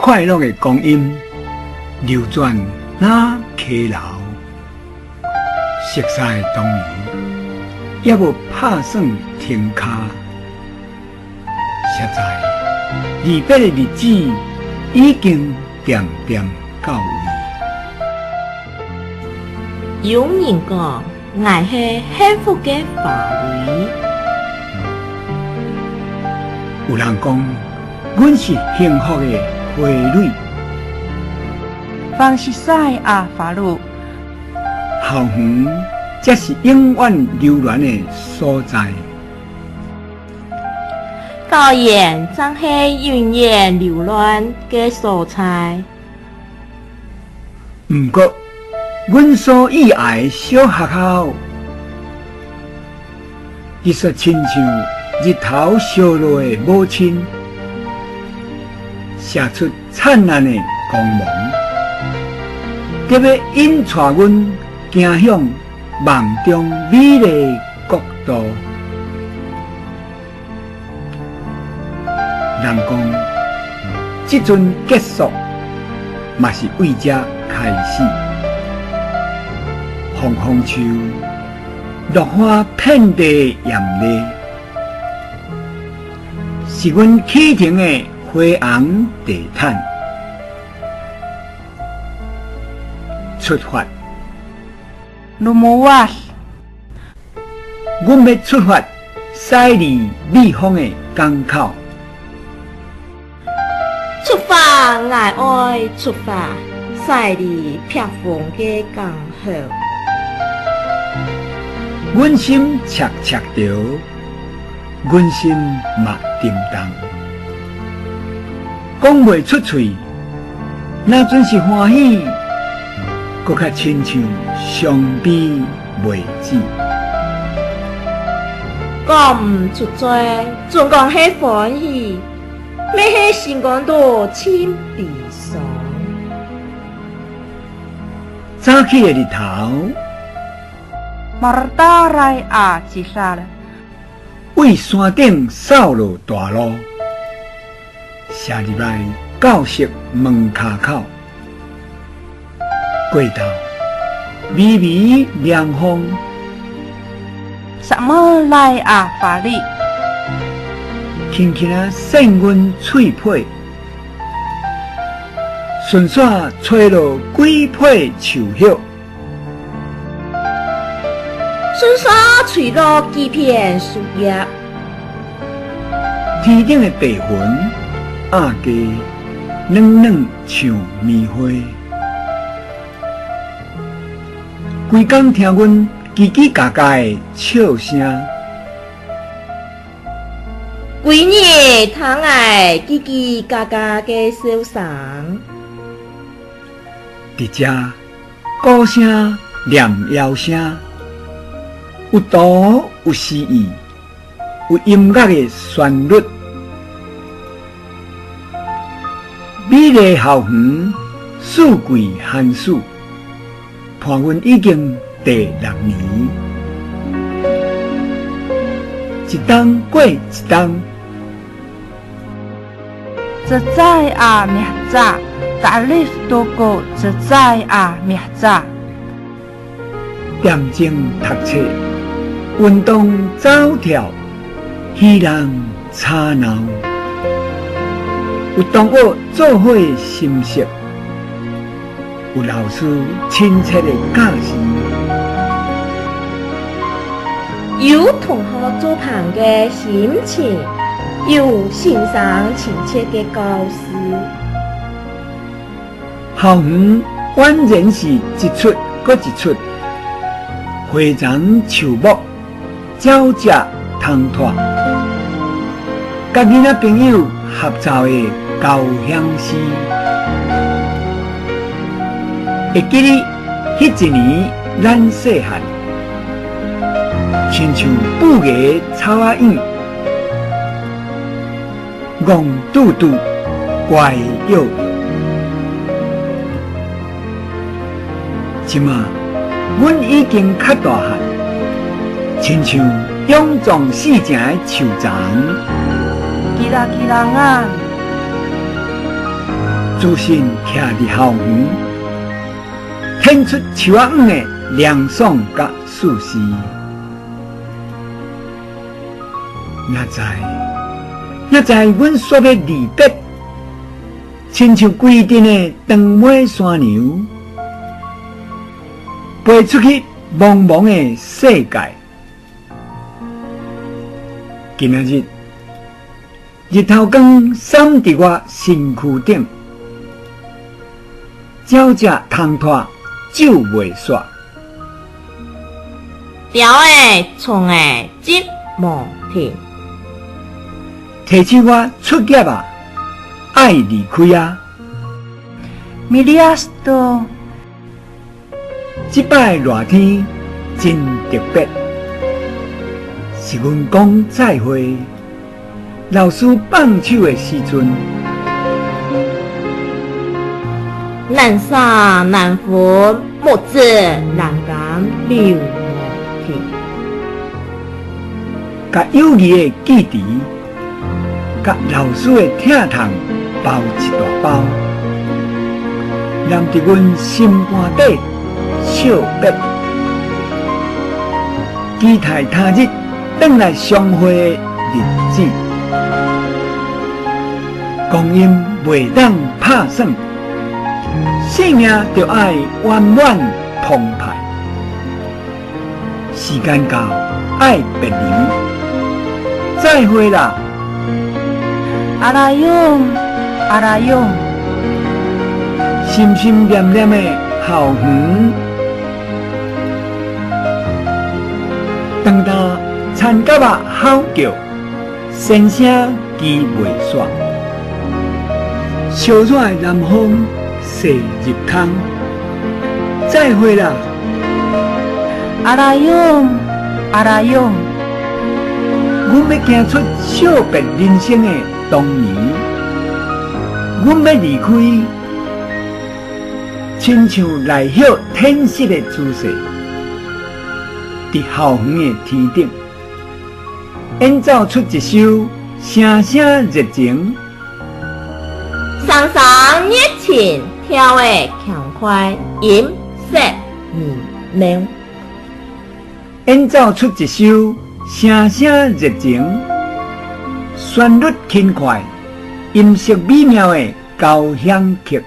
快乐的光阴流转那溪流，色彩东游，也无拍算停卡。现在离别的日子已经渐渐到位。有人讲，爱是幸福的花蕊。有人讲，阮是幸福的花蕊。方是赛啊，法律。校园才是永远流连的所在。校园正是永远流连的所在。不过，阮所喜爱的小学校，其实亲像日头烧落的母亲，射出灿烂的光芒，特别引带阮行向梦中美丽的国度。人讲，这阵结束，嘛是为这开始。风风秋，落花遍地艳丽，是阮启程的辉煌地毯。出发，Lumuwas，阮要出发，驶离美芳的港口。出发，爱出发，驶离僻风的港口。阮心切切着，阮心嘛叮当，讲袂出嘴，那准是欢喜，搁较亲像伤悲袂止。讲唔出嘴，总讲是欢喜，咩是心肝都亲悲伤。早起的日头。Martarai啊，是啥了？为山顶扫落大路，射入来教室门卡口，过头微微凉风，什么来啊，法律？轻轻啊扇阮喙皮，顺续吹落几片树叶。顺沙吹落几片树叶，天顶的白云压低，软软像棉花。规工听阮叽叽嘎嘎的笑声，规日通爱叽叽嘎嘎的笑声。伫遮鼓声、念谣声。有图有诗意，有音乐的旋律，美丽校园四季寒暑，伴阮已经第6年，一冬过一冬。这在啊，灭炸，打力多过这在啊，灭炸。点睛读册。运动走跳，戏人吵闹，有同学做伙心识，有老师亲切的教示，有同学做伴的心情，有欣赏亲切的教师。校园宛然是一出搁一出，花丛树木。鸟只通拖，甲囡仔朋友合奏的交响诗。会记哩，迄一年咱细汉，亲像布艺草仔院，戆嘟嘟，怪摇摇。即马，阮已经较大汉。亲像勇壮四正的树丛，吉啦吉啦啊！全自信徛伫校园，献出树仔黄的凉爽甲舒适。也知阮说要离别，亲像规定的长尾山牛，飞出去茫茫的世界。今仔日，日头光闪伫我身躯顶，鸟只通拖酒袂煞，条的虫的织无停。提醒我出业啊，爱离开啊！米利亚斯多，这摆热天真特别，是阮讲再会，老师放手的时阵，难舍难分，莫知人间留无去。甲友谊的记忆，甲老师的疼痛包一大包，揽伫阮心肝底惜别，期待他日转来相会的日子。光阴袂当拍算，生命就爱圆满澎湃。时间到，爱别离，再会啦！阿拉勇，阿拉勇，心心念念的校园，当当田蛤仔吼叫，声声机袂煞。烧热的南风射入窗，再会啦！阿拉勇，阿拉勇，阮要行出惜别人生的当年，阮要离开，亲像来晓天色的姿势，伫校园的天顶，演奏出一首声声热情。双双热情，跳的强快，音色亮，演奏出一首声声热情，旋律轻快，音色美妙的交响曲。